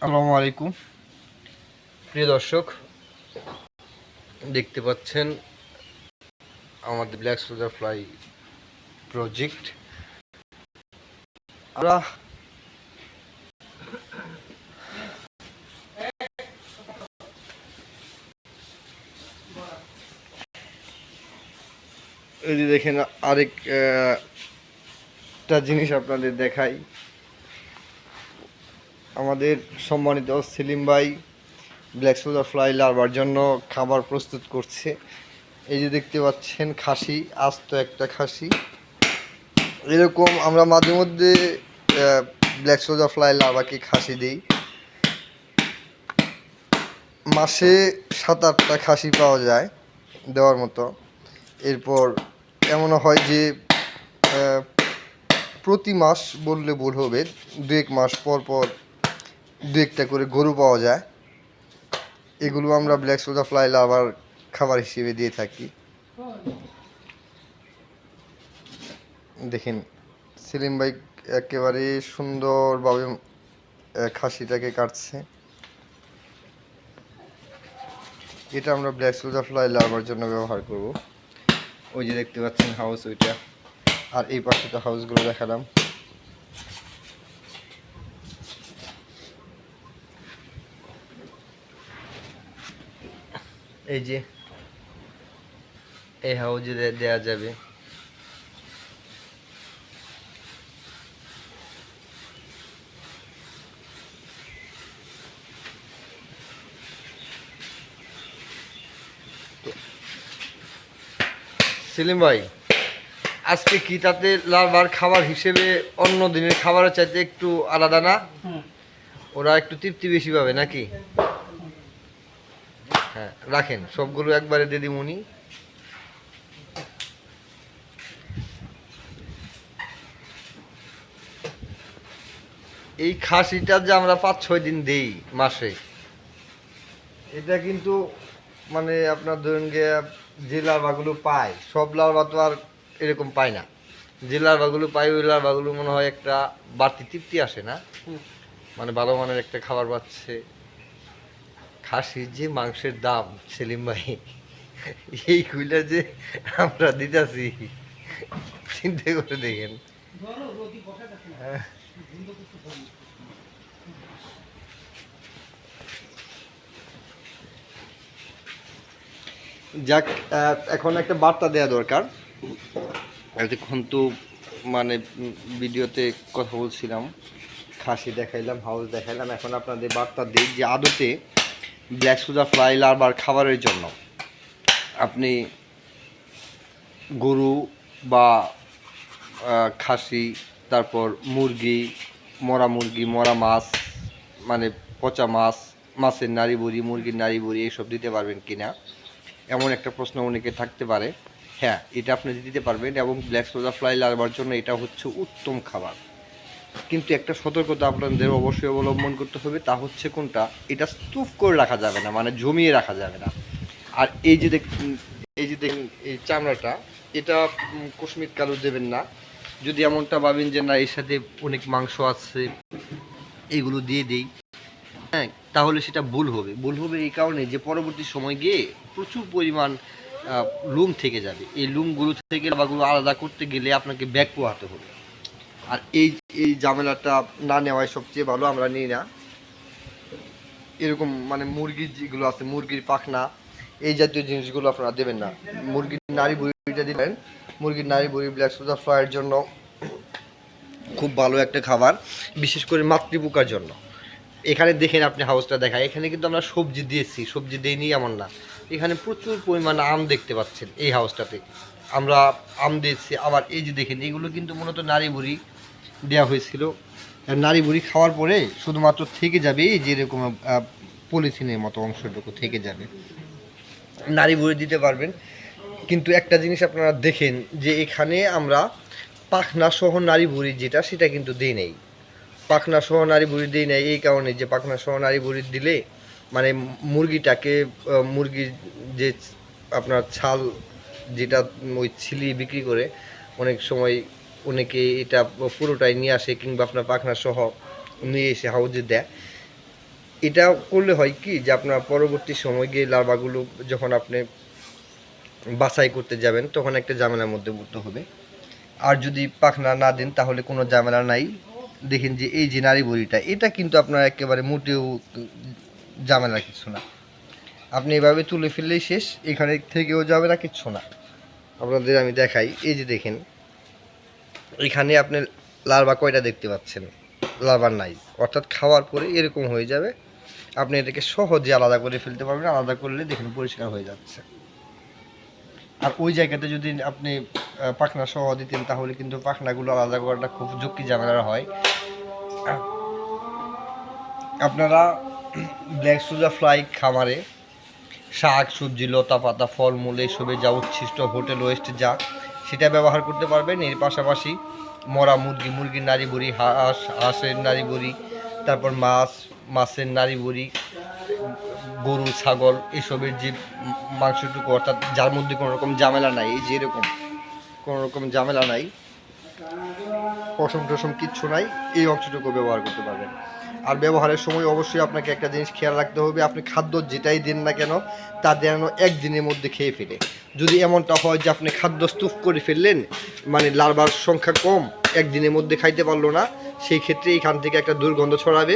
আসসালামু আলাইকুম প্রিয় দর্শক, দেখতে পাচ্ছেন আমাদের ব্ল্যাক সোলজার ফ্লাই প্রজেক্ট। আমরা এই যে দেখেন আরেকটা জিনিস আপনাদের দেখাই। আমাদের সম্মানিত সেলিম ভাই ব্ল্যাক সোলজার ফ্লাই লার্ভার জন্য খাবার প্রস্তুত করছে। এই যে দেখতে পাচ্ছেন খাসি, আস্ত একটা খাসি। এরকম আমরা মাঝে মধ্যে ব্ল্যাক সোলজার ফ্লাই লার্ভাকে খাসি দিই। মাসে 7-8টা খাসি পাওয়া যায় দেওয়ার মতো। এরপর এমনও হয় যে প্রতি মাস বললে ভুল হবে, 2-1 মাস পর পর 2-1টা করে গরু পাওয়া যায়। এগুলো আমরা ব্ল্যাক সোলজার ফ্লাই লার্ভার খাবার হিসেবে দিয়ে থাকি। দেখেন সেলিম ভাই একেবারে সুন্দরভাবে খাসিটাকে কাটছে। এটা আমরা ব্ল্যাক সোলজার ফ্লাই লার্ভার জন্য ব্যবহার করব। ওই যে দেখতে পাচ্ছেন হাউস, ওইটা। আর এই পাশে তো হাউসগুলো দেখালাম। এই যে এই হাউজে দেয়া যাবে। সেলিম ভাই, আজকে কি তাতে লার্ভার খাবার হিসেবে অন্য দিনের খাবারের চাইতে একটু আলাদা না? ওরা একটু তৃপ্তি বেশি পাবে নাকি? হ্যাঁ, রাখেন সবগুলো একবারে দিদিমণি। এই খাসিটা যে আমরা 5-6 দিন দেই মাসে, এটা কিন্তু মানে আপনার ধরুন গিয়ে যে লার্ভাগুলো পায়, সব লার্ভা তো আর এরকম পায় না। যে লার্ভাগুলো পায় ওই লার্ভাগুলো মনে হয় একটা বাড়তি তৃপ্তি আসে না, মানে ভালো মানের একটা খাবার পাচ্ছে। খাসির যে মাংসের দাম সেলিম ভাই, এইগুলা যে আমরা দিতেছি, চিন্তা করে দেখেন। যাক, এখন একটা বার্তা দেওয়া দরকার। এতক্ষণ তো মানে ভিডিওতে কথা বলছিলাম, খাসি দেখাইলাম, হাউস দেখাইলাম। এখন আপনাদের বার্তা দিই যে আদতে ব্ল্যাক সোলজার ফ্লাই লার্ভার খাবারের জন্য আপনি গরু বা খাসি, তারপর মুরগি, মরা মাছ, মানে পচা মাছ, মাছের নাড়ি বুড়ি, মুরগির নাড়ি বুড়ি এইসব দিতে পারবেন কিনা, এমন একটা প্রশ্ন অনেকে থাকতে পারে। হ্যাঁ, এটা আপনি দিতে পারবেন, এবং ব্ল্যাক সোলজার ফ্লাই লার্ভার জন্য এটা হচ্ছে উত্তম খাবার। কিন্তু একটা সতর্কতা আপনাদের অবশ্যই অবলম্বন করতে হবে, তা হচ্ছে কোনটা, এটা স্তূপ করে রাখা যাবে না, মানে জমিয়ে রাখা যাবে না। আর এই যে দেখেন এই চামড়াটা, এটা কসমিক কালো দেবেন না। যদি এমনটা ভাবেন যে না এর সাথে অনেক মাংস আছে, এইগুলো দিয়ে দিই, হ্যাঁ, তাহলে সেটা ভুল হবে এই কারণে যে পরবর্তী সময় গিয়ে প্রচুর পরিমাণ লুম থেকে যাবে। এই লুমগুলো থেকে লার্ভাগুলো আলাদা করতে গেলে আপনাকে ব্যাক পোহাতে হবে। আর এই এই ঝামেলাটা না নেওয়াই সবচেয়ে ভালো। আমরা নিই না এরকম, মানে মুরগির যেগুলো আছে, মুরগির পাখনা, এই জাতীয় জিনিসগুলো আপনারা দেবেন না। মুরগির নাড়ি বুড়িটা দিবেন। মুরগির নাড়ি বুড়ি ব্ল্যাক সোলজার ফ্লাইয়ের জন্য খুব ভালো একটা খাবার, বিশেষ করে মাতৃপোকার জন্য। এখানে দেখেন, আপনি হাউসটা দেখায়, এখানে কিন্তু আমরা সবজি দিয়েছি, সবজি দিইনি এমন না। এখানে প্রচুর পরিমাণে আম দেখতে পাচ্ছেন। এই হাউসটাতে আমরা আম দিয়েছি। আবার এই যে দেখেন, এগুলো কিন্তু মূলত নাড়ি বুড়ি দেওয়া হয়েছিল। নাড়ি বুড়ি খাওয়ার পরে শুধুমাত্র থেকে যাবে এই যে এরকম পলিথিনের মতো অংশটুকু থেকে যাবে। নাড়ি বুড়ি দিতে পারবেন, কিন্তু একটা জিনিস আপনারা দেখেন যে এখানে আমরা পাখনা সহ নাড়ি বুড়ি যেটা, সেটা কিন্তু দিই নেই। পাখনা সহ নাড়ি বুড়ি দিই নেই এই কারণে যে পাখনা সহ নাড়ি বুড়ি দিলে মানে মুরগিটাকে, মুরগির যে আপনার ছাল, যেটা ওই ছিলি বিক্রি করে অনেক সময় অনেকে এটা পুরোটাই নিয়ে আসে, কিংবা আপনার পাখনা সহ নিয়ে এসে হাউজে দেয়। এটা করলে হয় কি যে আপনার পরবর্তী সময় গিয়ে লার্ভাগুলো যখন আপনি বাছাই করতে যাবেন তখন একটা ঝামেলার মধ্যে পড়তে হবে। আর যদি পাখনা না দেন তাহলে কোনো ঝামেলা নাই। দেখেন যে এই যে নারী বড়িটা, এটা কিন্তু আপনার একেবারে মোটেও ঝামেলার কিছু না। আপনি এভাবে তুলে ফেললেই শেষ, এখানে থেকেও যাবে না, কিচ্ছু না। আপনাদের আমি দেখাই, এই যে দেখেন এখানে আপনি লার্ভা কয়টা দেখতে পাচ্ছেন, লার্ভা নাই, অর্থাৎ খাওয়ার পরে এরকম হয়ে যাবে। আপনি এটাকে সহজে আলাদা করে ফেলতে পারবেন, আলাদা করলে দেখেন পরিষ্কার হয়ে যাচ্ছে। আর ওই জায়গাতে যদি আপনি পাখনা সহ দিতেন তাহলে কিন্তু পাখনাগুলো আলাদা করাটা খুব ঝুঁকি ঝামেলার হয়। আপনারা ব্ল্যাক সোজা ফ্লাই খামারে শাক সবজি লতা পাতা ফলমূল এসবে যা উচ্ছিষ্ট হোটেল ওয়েস্ট যা সেটা ব্যবহার করতে পারবেন। এর পাশাপাশি মরা মুরগি, মুরগির নাড়ি বুড়ি, হাঁসের নাড়ি বুড়ি, তারপর মাছের নাড়ি বুড়ি, গরু ছাগল এসবের যে মাংসটুকু, অর্থাৎ যার মধ্যে কোনো রকম ঝামেলা নাই, এই যে এরকম কোনো রকম ঝামেলা নাই, পশম টসম কিচ্ছু নাই, এই অংশটুকু ব্যবহার করতে পারবেন। আর ব্যবহারের সময় অবশ্যই আপনাকে একটা জিনিস খেয়াল রাখতে হবে, আপনি খাদ্য যেটাই দেন না কেন তা যেন একদিনের মধ্যে খেয়ে ফেলে। যদি এমনটা হয় যে আপনি খাদ্য স্তূপ করে ফেললেন, মানে লার্ভার সংখ্যা কম, একদিনের মধ্যে খাইতে পারলো না, সেই ক্ষেত্রে এখান থেকে একটা দুর্গন্ধ ছড়াবে,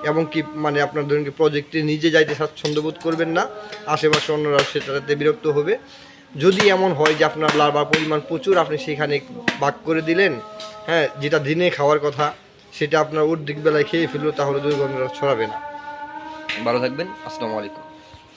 এবং কি মানে আপনার ধরুন প্রজেক্টে নিজে যাইতে স্বাচ্ছন্দ্য বোধ করবেন না, আশেপাশে অন্যরা সেটাতে বিরক্ত হবে। যদি এমন হয় যে আপনার লার্ভার পরিমাণ প্রচুর, আপনি সেখানে ভাগ করে দিলেন, হ্যাঁ, যেটা দিনে খাওয়ার কথা সেটা আপনার অর্ধেক বেলায় খেয়ে ফেললো, তাহলে দুর্গন্ধ ছড়াবে না। ভালো থাকবেন, আসসালামু আলাইকুম।